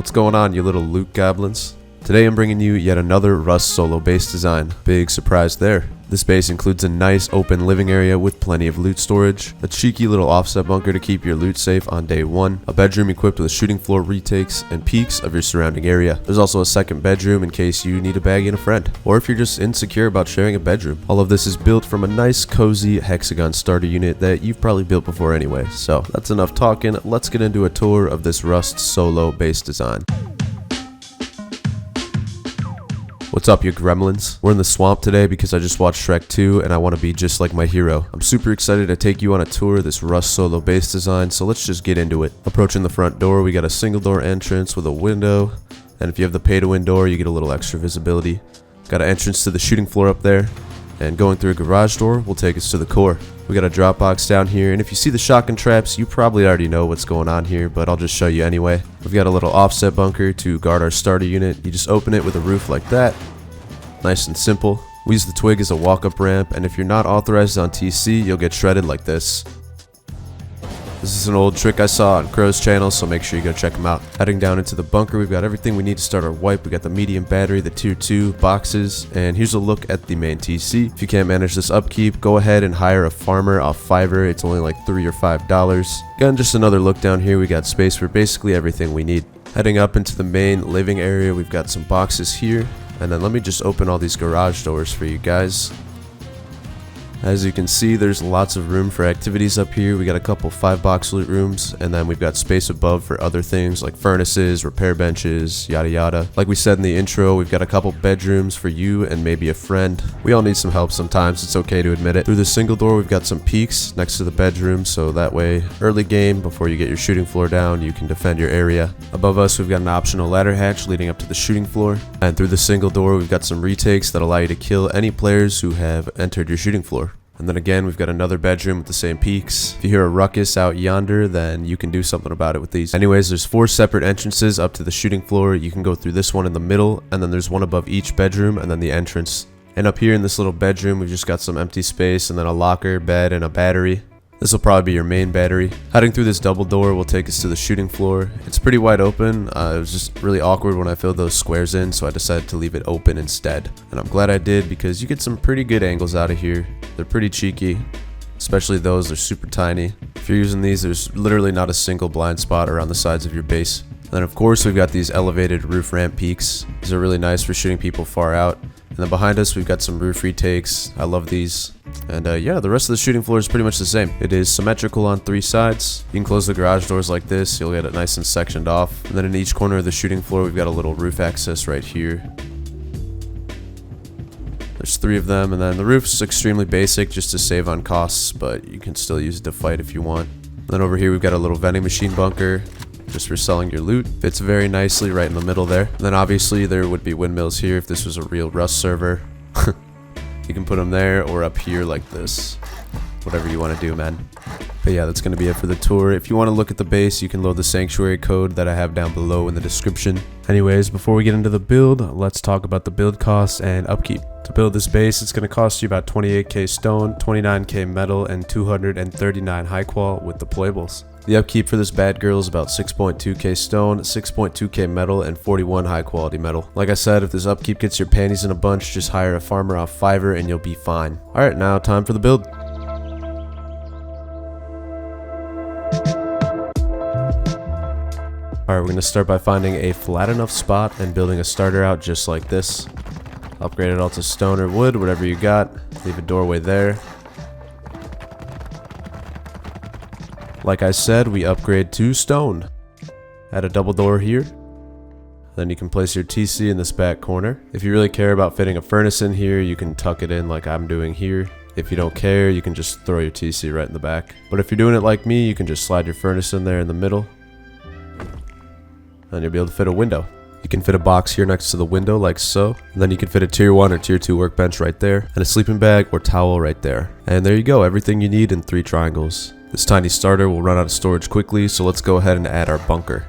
What's going on, you little loot goblins? Today I'm bringing you yet another Rust solo base design. Big surprise there. This base includes a nice open living area with plenty of loot storage, a cheeky little offset bunker to keep your loot safe on day one, a bedroom equipped with shooting floor retakes and peeks of your surrounding area. There's also a second bedroom in case you need a bag and a friend, or if you're just insecure about sharing a bedroom. All of this is built from a nice cozy hexagon starter unit that you've probably built before anyway. So that's enough talking, let's get into a tour of this Rust solo base design. What's up, you gremlins? We're in the swamp today because I just watched Shrek 2 and I want to be just like my hero. I'm super excited to take you on a tour of this Rust solo base design, so let's just get into it. Approaching the front door, we got a single door entrance with a window, and if you have the pay to win door, you get a little extra visibility. Got an entrance to the shooting floor up there, and going through a garage door will take us to the core. We got a drop box down here, and if you see the shotgun traps, you probably already know what's going on here, but I'll just show you anyway. We've got a little offset bunker to guard our starter unit. You just open it with a roof like that. Nice and simple. We use the twig as a walk-up ramp, and if you're not authorized on TC, you'll get shredded like this. This is an old trick I saw on Crow's channel, so make sure you go check him out. Heading down into the bunker, we've got everything we need to start our wipe. We got the medium battery, the tier 2 boxes, and here's a look at the main TC. If you can't manage this upkeep, go ahead and hire a farmer off Fiverr. It's only like $3 or $5. Again, just another look down here. We got space for basically everything we need. Heading up into the main living area, we've got some boxes here. And then let me just open all these garage doors for you guys. As you can see, there's lots of room for activities up here. We got a couple 5-box loot rooms, and then we've got space above for other things like furnaces, repair benches, yada yada. Like we said in the intro, we've got a couple bedrooms for you and maybe a friend. We all need some help sometimes, it's okay to admit it. Through the single door, we've got some peeks next to the bedroom, so that way, early game, before you get your shooting floor down, you can defend your area. Above us, we've got an optional ladder hatch leading up to the shooting floor. And through the single door, we've got some retakes that allow you to kill any players who have entered your shooting floor. And then again, we've got another bedroom with the same peaks. If you hear a ruckus out yonder, then you can do something about it with these. Anyways, there's 4 separate entrances up to the shooting floor. You can go through this one in the middle, and then there's one above each bedroom, and then the entrance. And up here in this little bedroom, we've just got some empty space, and then a locker, bed, and a battery. This will probably be your main battery. Heading through this double door will take us to the shooting floor. It's pretty wide open. It was just really awkward when I filled those squares in, so I decided to leave it open instead. And I'm glad I did because you get some pretty good angles out of here. They're pretty cheeky, especially those. They're super tiny. If you're using these, there's literally not a single blind spot around the sides of your base. And then of course we've got these elevated roof ramp peaks. These are really nice for shooting people far out. And then behind us we've got some roof retakes. I love these. And yeah, the rest of the shooting floor is pretty much the same. It is symmetrical on 3 sides. You can close the garage doors like this. You'll get it nice and sectioned off. And then in each corner of the shooting floor we've got a little roof access right here. There's 3 of them, and then the roof's extremely basic just to save on costs, but you can still use it to fight if you want. And then over here we've got a little vending machine bunker just for selling your loot. Fits very nicely right in the middle there. And then obviously there would be windmills here if this was a real Rust server. You can put them there or up here like this. Whatever you want to do, man. But yeah, that's going to be it for the tour. If you want to look at the base, you can load the sanctuary code that I have down below in the description. Anyways, before we get into the build, let's talk about the build costs and upkeep. To build this base, it's going to cost you about 28k stone, 29k metal, and 239 high qual with deployables. The upkeep for this bad girl is about 6.2k stone, 6.2k metal, and 41 high quality metal. Like I said, if this upkeep gets your panties in a bunch, just hire a farmer off Fiverr and you'll be fine. Alright, now time for the build. Alright, we're going to start by finding a flat enough spot and building a starter out just like this. Upgrade it all to stone or wood, whatever you got. Leave a doorway there. Like I said, we upgrade to stone. Add a double door here. Then you can place your TC in this back corner. If you really care about fitting a furnace in here, you can tuck it in like I'm doing here. If you don't care, you can just throw your TC right in the back. But if you're doing it like me, you can just slide your furnace in there in the middle. And you'll be able to fit a window. You can fit a box here next to the window like so. And then you can fit a tier 1 or tier 2 workbench right there. And a sleeping bag or towel right there. And there you go, everything you need in 3 triangles. This tiny starter will run out of storage quickly, so let's go ahead and add our bunker.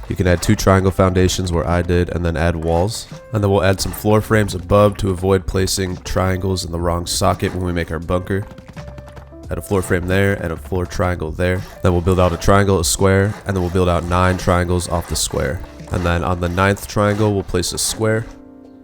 You can add 2 triangle foundations where I did, and then add walls. And then we'll add some floor frames above to avoid placing triangles in the wrong socket when we make our bunker. Add a floor frame there, and a floor triangle there. Then we'll build out a triangle, a square, and then we'll build out 9 triangles off the square. And then on the 9th triangle, we'll place a square.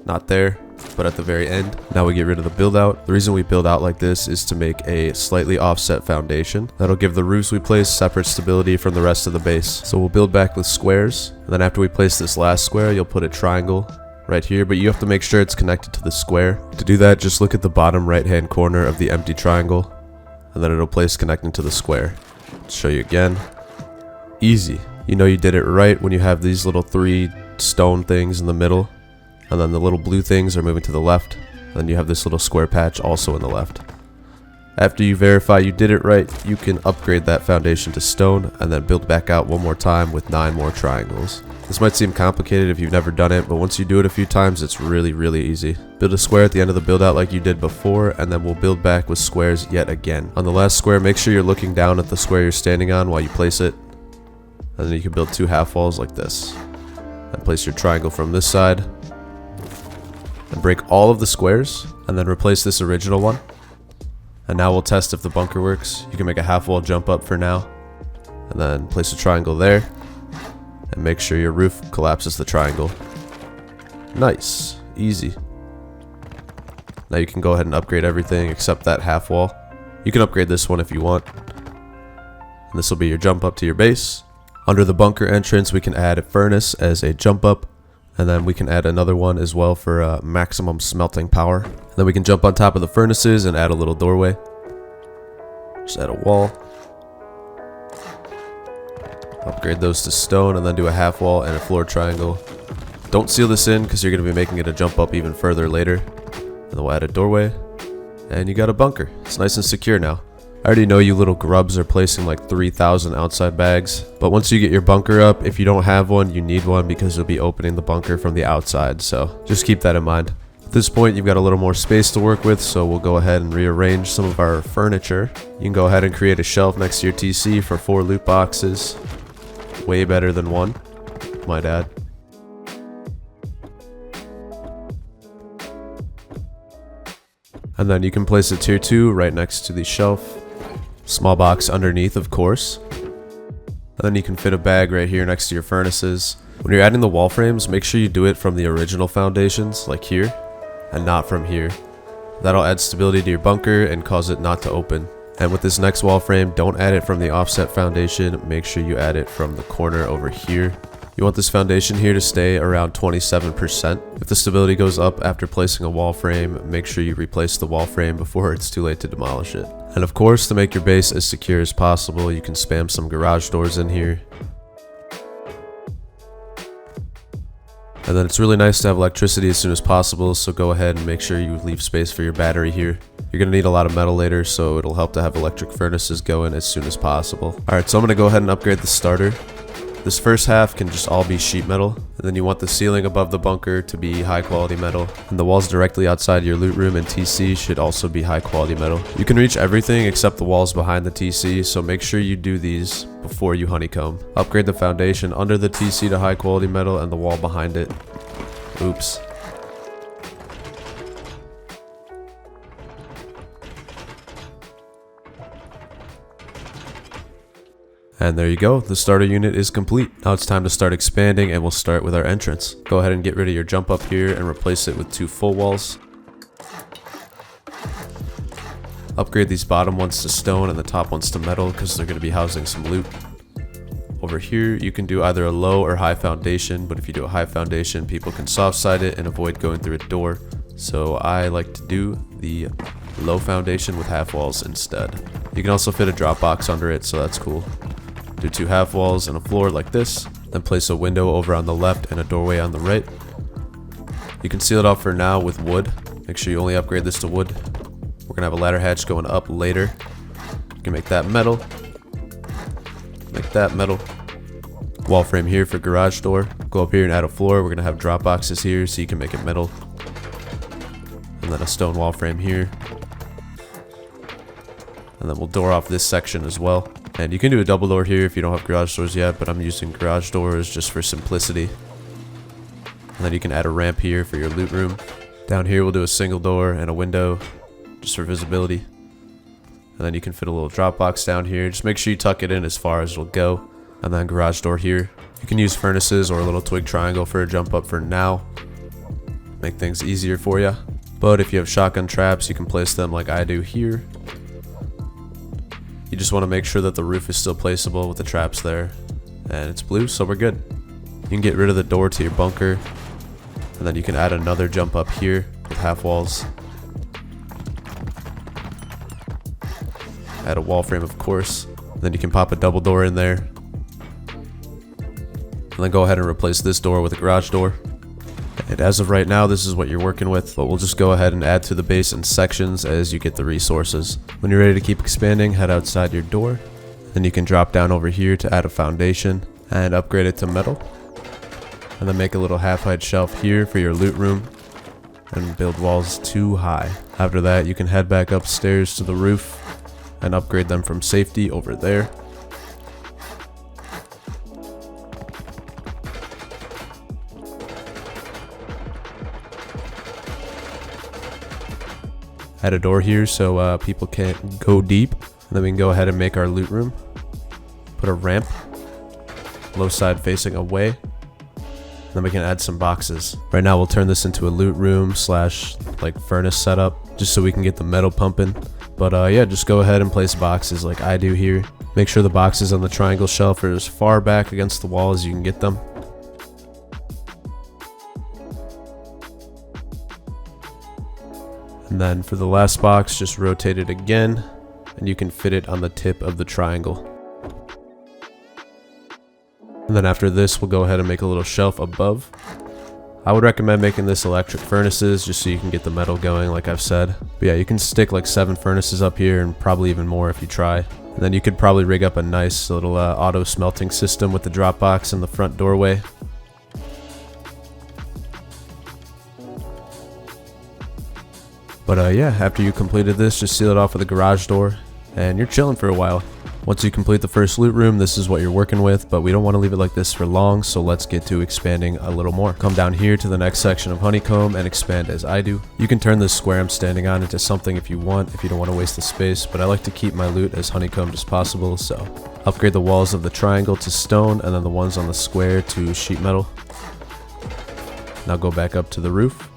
Not there, but at the very end. Now we get rid of the build out. The reason we build out like this is to make a slightly offset foundation. That'll give the roofs we place separate stability from the rest of the base. So we'll build back with squares. And then after we place this last square, you'll put a triangle right here, but you have to make sure it's connected to the square. To do that, just look at the bottom right hand corner of the empty triangle, and then it'll place connecting to the square. I'll show you again. Easy. You know you did it right when you have these little 3 stone things in the middle, and then the little blue things are moving to the left, and then you have this little square patch also in the left. After you verify you did it right, you can upgrade that foundation to stone and then build back out one more time with 9 more triangles. This might seem complicated if you've never done it, but once you do it a few times, it's really easy. Build a square at the end of the build out like you did before, and then we'll build back with squares yet again. On the last square, make sure you're looking down at the square you're standing on while you place it. And then you can build 2 half walls like this. And place your triangle from this side. And break all of the squares, and then replace this original one. And now we'll test if the bunker works. You can make a half wall jump up for now. And then place a triangle there. And make sure your roof collapses the triangle. Nice. Easy. Now you can go ahead and upgrade everything except that half wall. You can upgrade this one if you want. And this will be your jump up to your base. Under the bunker entrance, we can add a furnace as a jump up. And then we can add another one as well for maximum smelting power. And then we can jump on top of the furnaces and add a little doorway. Just add a wall. Upgrade those to stone and then do a half wall and a floor triangle. Don't seal this in because you're going to be making it a jump up even further later. And then we'll add a doorway. And you got a bunker. It's nice and secure now. I already know you little grubs are placing like 3,000 outside bags. But once you get your bunker up, if you don't have one, you need one because you'll be opening the bunker from the outside. So just keep that in mind. At this point, you've got a little more space to work with, so we'll go ahead and rearrange some of our furniture. You can go ahead and create a shelf next to your TC for 4 loot boxes. Way better than 1, might add. And then you can place a tier 2 right next to the shelf. Small box underneath, of course. And then you can fit a bag right here next to your furnaces. When you're adding the wall frames, make sure you do it from the original foundations, like here, and not from here. That'll add stability to your bunker and cause it not to open. And with this next wall frame, don't add it from the offset foundation, make sure you add it from the corner over here. You want this foundation here to stay around 27%. If the stability goes up after placing a wall frame, make sure you replace the wall frame before it's too late to demolish it. And of course, to make your base as secure as possible, you can spam some garage doors in here. And then it's really nice to have electricity as soon as possible, so go ahead and make sure you leave space for your battery here. You're going to need a lot of metal later, so it'll help to have electric furnaces going as soon as possible. Alright, so I'm going to go ahead and upgrade the starter. This first half can just all be sheet metal, and then you want the ceiling above the bunker to be high quality metal, and the walls directly outside your loot room and TC should also be high quality metal. You can reach everything except the walls behind the TC, so make sure you do these before you honeycomb. Upgrade the foundation under the TC to high quality metal and the wall behind it. Oops. And there you go, the starter unit is complete. Now it's time to start expanding, and we'll start with our entrance. Go ahead and get rid of your jump up here and replace it with 2 full walls. Upgrade these bottom ones to stone and the top ones to metal because they're going to be housing some loot. Over here, you can do either a low or high foundation, but if you do a high foundation, people can soft side it and avoid going through a door. So I like to do the low foundation with half walls instead. You can also fit a drop box under it, so that's cool. Do 2 half walls and a floor like this, then place a window over on the left and a doorway on the right. You can seal it off for now with wood. Make sure you only upgrade this to wood. We're gonna have a ladder hatch going up later. You can make that metal. Make that metal. Wall frame here for garage door. Go up here and add a floor. We're gonna have drop boxes here so you can make it metal. And then a stone wall frame here. And then we'll door off this section as well. And you can do a double door here if you don't have garage doors yet, but I'm using garage doors just for simplicity. And then you can add a ramp here for your loot room. Down here we'll do a single door and a window just for visibility. And then you can fit a little drop box down here. Just make sure you tuck it in as far as it'll go. And then garage door here. You can use furnaces or a little twig triangle for a jump up for now. Make things easier for you. But if you have shotgun traps, you can place them like I do here. You just want to make sure that the roof is still placeable with the traps there. And it's blue, so we're good. You can get rid of the door to your bunker. And then you can add another jump up here with half walls. Add a wall frame, of course. And then you can pop a double door in there. And then go ahead and replace this door with a garage door. And as of right now, this is what you're working with, but we'll just go ahead and add to the base in sections as you get the resources. When you're ready to keep expanding, head outside your door. Then you can drop down over here to add a foundation and upgrade it to metal. And then make a little half-height shelf here for your loot room and build walls too high. After that, you can head back upstairs to the roof and upgrade them from safety over there. Add a door here so people can't go deep. And then we can go ahead and make our loot room. Put a ramp, low side facing away. And then we can add some boxes. Right now we'll turn this into a loot room slash like furnace setup, just so we can get the metal pumping. But yeah, just go ahead and place boxes like I do here. Make sure the boxes on the triangle shelf are as far back against the wall as you can get them. And then for the last box, just rotate it again, and you can fit it on the tip of the triangle. And then after this, we'll go ahead and make a little shelf above. I would recommend making this electric furnaces just so you can get the metal going, like I've said. But yeah, you can stick like 7 furnaces up here and probably even more if you try. And then you could probably rig up a nice little auto smelting system with the drop box in the front doorway. But yeah, after you completed this, just seal it off with a garage door and you're chilling for a while. Once you complete the first loot room, this is what you're working with, but we don't want to leave it like this for long, so let's get to expanding a little more. Come down here to the next section of honeycomb and expand as I do. You can turn this square I'm standing on into something if you want, if you don't want to waste the space, but I like to keep my loot as honeycombed as possible, so upgrade the walls of the triangle to stone and then the ones on the square to sheet metal. Now go back up to the roof.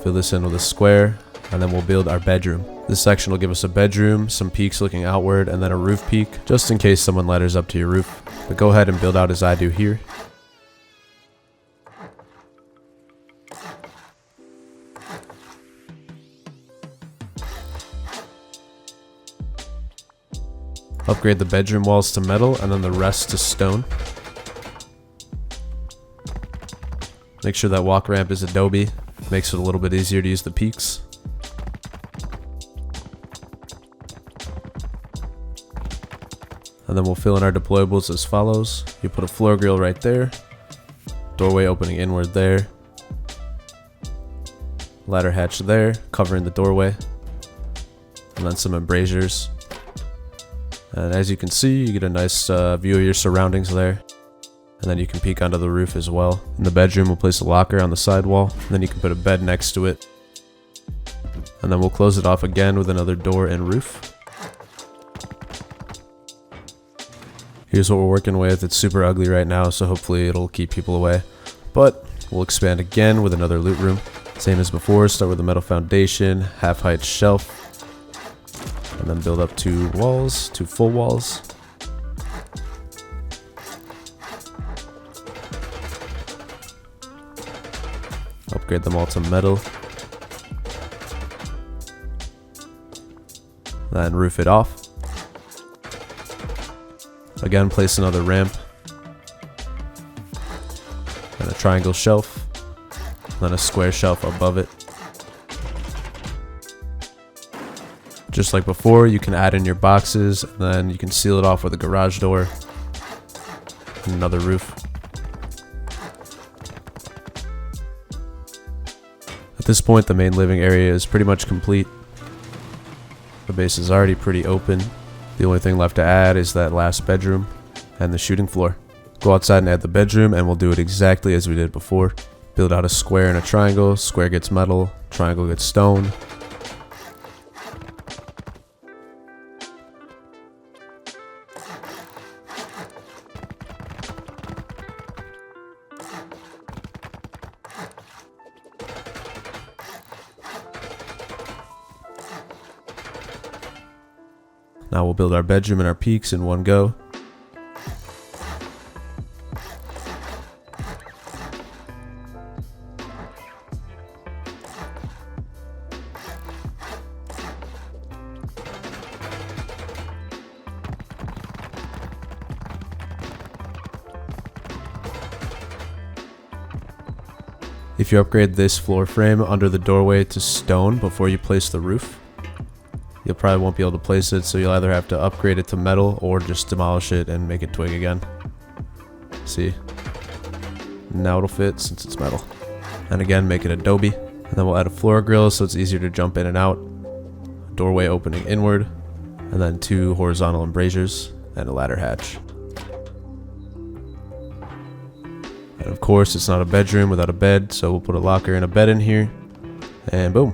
Fill this in with a square, and then we'll build our bedroom. This section will give us a bedroom, some peaks looking outward, and then a roof peak, just in case someone ladders up to your roof. But go ahead and build out as I do here. Upgrade the bedroom walls to metal, and then the rest to stone. Make sure that walk ramp is adobe. Makes it a little bit easier to use the peaks. And then we'll fill in our deployables as follows. You put a floor grill right there. Doorway opening inward there. Ladder hatch there, covering the doorway. And then some embrasures. And as you can see, you get a nice view of your surroundings there. And then you can peek onto the roof as well. In the bedroom, we'll place a locker on the side wall. And then you can put a bed next to it. And then we'll close it off again with another door and roof. Here's what we're working with. It's super ugly right now, so hopefully it'll keep people away. But we'll expand again with another loot room. Same as before, start with a metal foundation, half height shelf. And then build up 2 walls, 2 full walls. Upgrade them all to metal. Then roof it off. Again, place another ramp. And a triangle shelf. Then a square shelf above it. Just like before, you can add in your boxes, and then you can seal it off with a garage door. And another roof. At this point, the main living area is pretty much complete. The base is already pretty open. The only thing left to add is that last bedroom and the shooting floor. Go outside and add the bedroom, and we'll do it exactly as we did before. Build out a square and a triangle. Square gets metal, triangle gets stone. Now we'll build our bedroom and our peaks in one go. If you upgrade this floor frame under the doorway to stone before you place the roof, you'll probably won't be able to place it, so you'll either have to upgrade it to metal or just demolish it and make it twig again. See? Now it'll fit since it's metal. And again, make it adobe. And then we'll add a floor grill so it's easier to jump in and out. A doorway opening inward. And then 2 horizontal embrasures and a ladder hatch. And of course, it's not a bedroom without a bed, so we'll put a locker and a bed in here. And boom.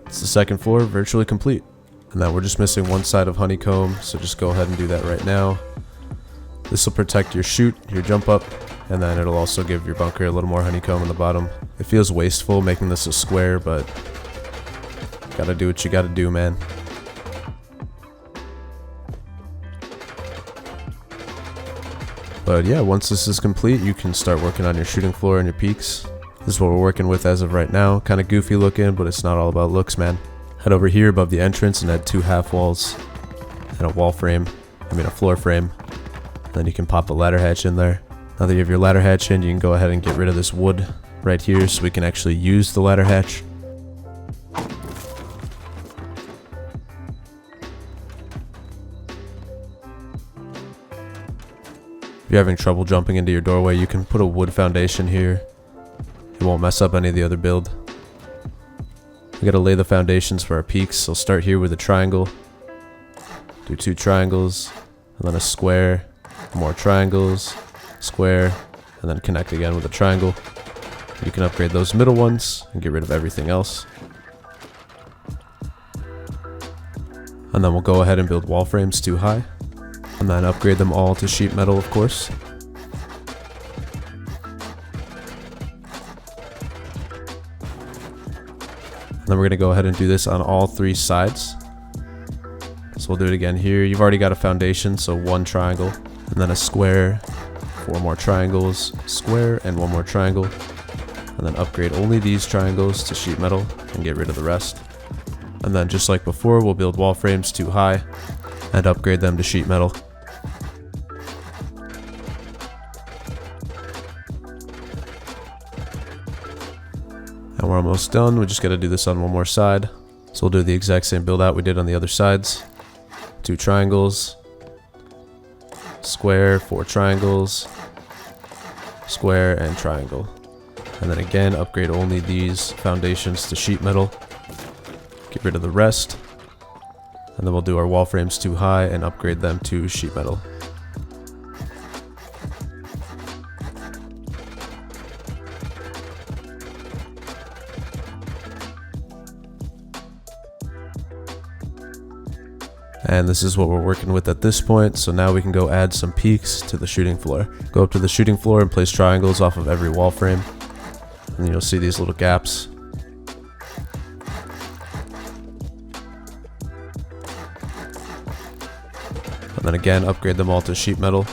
It's the second floor virtually complete. And then we're just missing one side of honeycomb, so just go ahead and do that right now. This will protect your chute, your jump up, and then it'll also give your bunker a little more honeycomb on the bottom. It feels wasteful making this a square, but gotta do what you gotta do, man. But yeah, once this is complete, you can start working on your shooting floor and your peaks. This is what we're working with as of right now. Kind of goofy looking, but it's not all about looks, man. Head over here above the entrance and add 2 half walls and a wall frame. A floor frame. Then you can pop the ladder hatch in there. Now that you have your ladder hatch in, you can go ahead and get rid of this wood right here so we can actually use the ladder hatch. If you're having trouble jumping into your doorway, you can put a wood foundation here. It won't mess up any of the other build. We gotta lay the foundations for our peaks, so start here with a triangle. Do 2 triangles, and then a square, more triangles, square, and then connect again with a triangle. You can upgrade those middle ones and get rid of everything else. And then we'll go ahead and build wall frames 2 high. And then upgrade them all to sheet metal, of course. And then we're going to go ahead and do this on all 3 sides. So we'll do it again here. You've already got a foundation, so 1 triangle, and then a square, 4 more triangles, square, and 1 more triangle. And then upgrade only these triangles to sheet metal and get rid of the rest. And then just like before, we'll build wall frames 2 high and upgrade them to sheet metal. And we're almost done. We just got to do this on 1 more side. So we'll do the exact same build out we did on the other sides. 2 triangles, square, 4 triangles, square, and triangle. And then again, upgrade only these foundations to sheet metal. Get rid of the rest. And then we'll do our wall frames 2 high and upgrade them to sheet metal. And this is what we're working with at this point, so now we can go add some peaks to the shooting floor. Go up to the shooting floor and place triangles off of every wall frame. And then you'll see these little gaps. And then again, upgrade them all to sheet metal.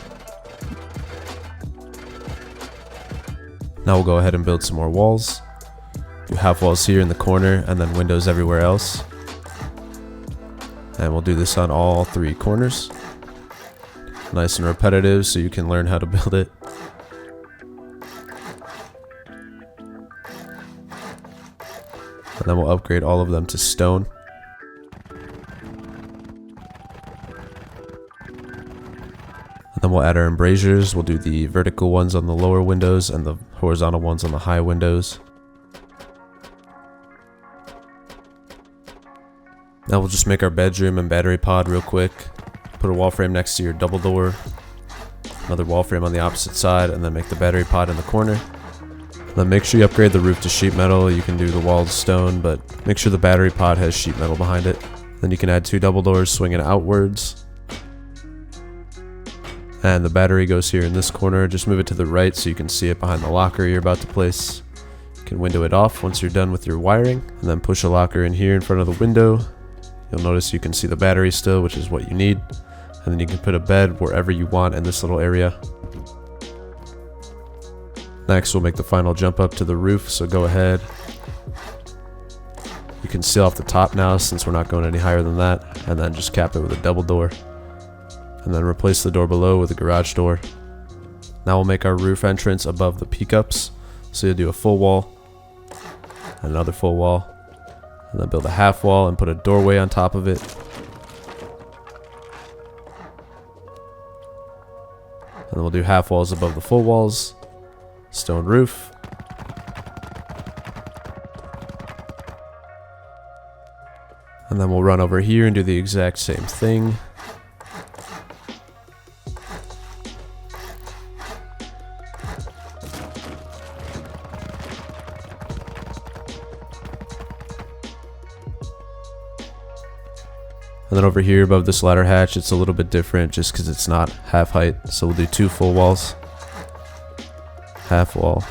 Now we'll go ahead and build some more walls. Do half walls here in the corner and then windows everywhere else. And we'll do this on all 3 corners. Nice and repetitive so you can learn how to build it. And then we'll upgrade all of them to stone. And then we'll add our embrasures. We'll do the vertical ones on the lower windows and the horizontal ones on the high windows. Now we'll just make our bedroom and battery pod real quick. Put a wall frame next to your double door. Another wall frame on the opposite side, and then make the battery pod in the corner. Then make sure you upgrade the roof to sheet metal. You can do the walls stone, but make sure the battery pod has sheet metal behind it. Then you can add 2 double doors swinging outwards. And the battery goes here in this corner. Just move it to the right so you can see it behind the locker you're about to place. You can window it off once you're done with your wiring, and then push a locker in here in front of the window. You'll notice you can see the battery still, which is what you need. And then you can put a bed wherever you want in this little area. Next, we'll make the final jump up to the roof, so go ahead. You can seal off the top now since we're not going any higher than that, and then just cap it with a double door. And then replace the door below with a garage door. Now we'll make our roof entrance above the peak ups. So you'll do a full wall, another full wall, and then build a half wall and put a doorway on top of it. And then we'll do half walls above the full walls, stone roof. And then we'll run over here and do the exact same thing. And then over here above this ladder hatch, it's a little bit different just because it's not half height. So we'll do 2 full walls, half wall,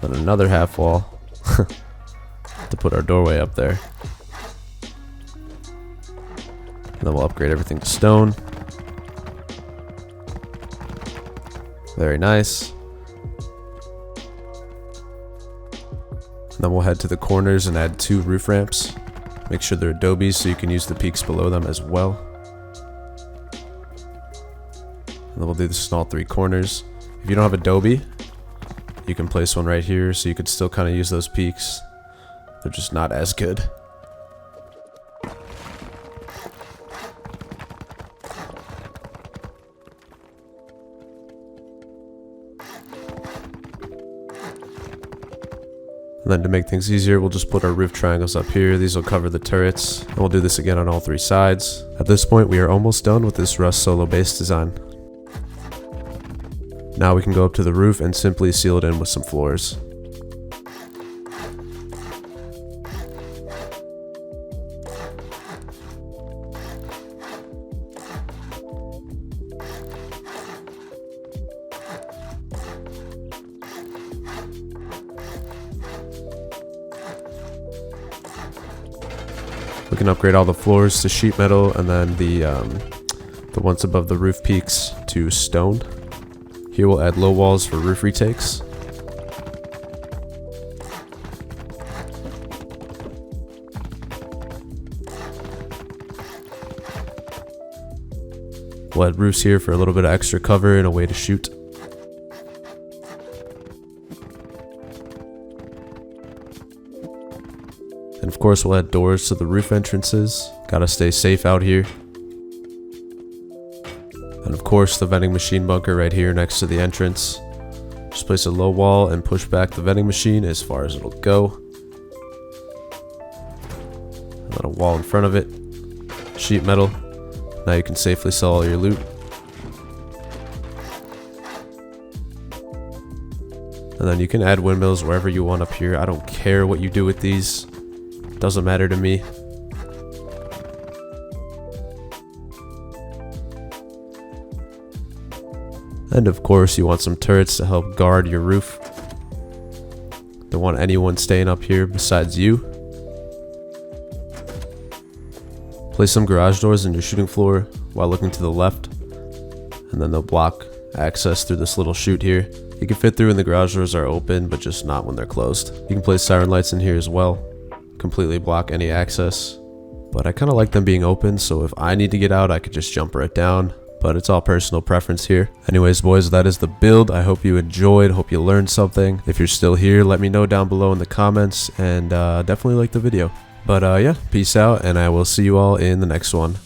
then another half wall to put our doorway up there. And then we'll upgrade everything to stone. Very nice. And then we'll head to the corners and add 2 roof ramps. Make sure they're adobe so you can use the peaks below them as well. And then we'll do this in all 3 corners. If you don't have adobe, you can place one right here so you could still kind of use those peaks. They're just not as good. And then to make things easier, we'll just put our roof triangles up here. These will cover the turrets. And we'll do this again on all 3 sides. At this point, we are almost done with this Rust solo base design. Now we can go up to the roof and simply seal it in with some floors. We can upgrade all the floors to sheet metal and then the ones above the roof peaks to stone. Here we'll add low walls for roof retakes. We'll add roofs here for a little bit of extra cover and a way to shoot. And of course we'll add doors to the roof entrances. Gotta stay safe out here. And of course the vending machine bunker right here next to the entrance. Just place a low wall and push back the vending machine as far as it'll go. And then a wall in front of it. Sheet metal. Now you can safely sell all your loot. And then you can add windmills wherever you want up here. I don't care what you do with these. Doesn't matter to me. And of course you want some turrets to help guard your roof. Don't want anyone staying up here besides you. Place some garage doors in your shooting floor while looking to the left, and then they'll block access through this little chute here. You can fit through when the garage doors are open, but just not when they're closed. You can place siren lights in here as well. Completely block any access, but I kind of like them being open, so if I need to get out I could just jump right down, but it's all personal preference here. Anyways boys, that is the build. I hope you enjoyed, hope you learned something. If you're still here, let me know down below in the comments, and definitely like the video. But yeah, peace out, and I will see you all in the next one.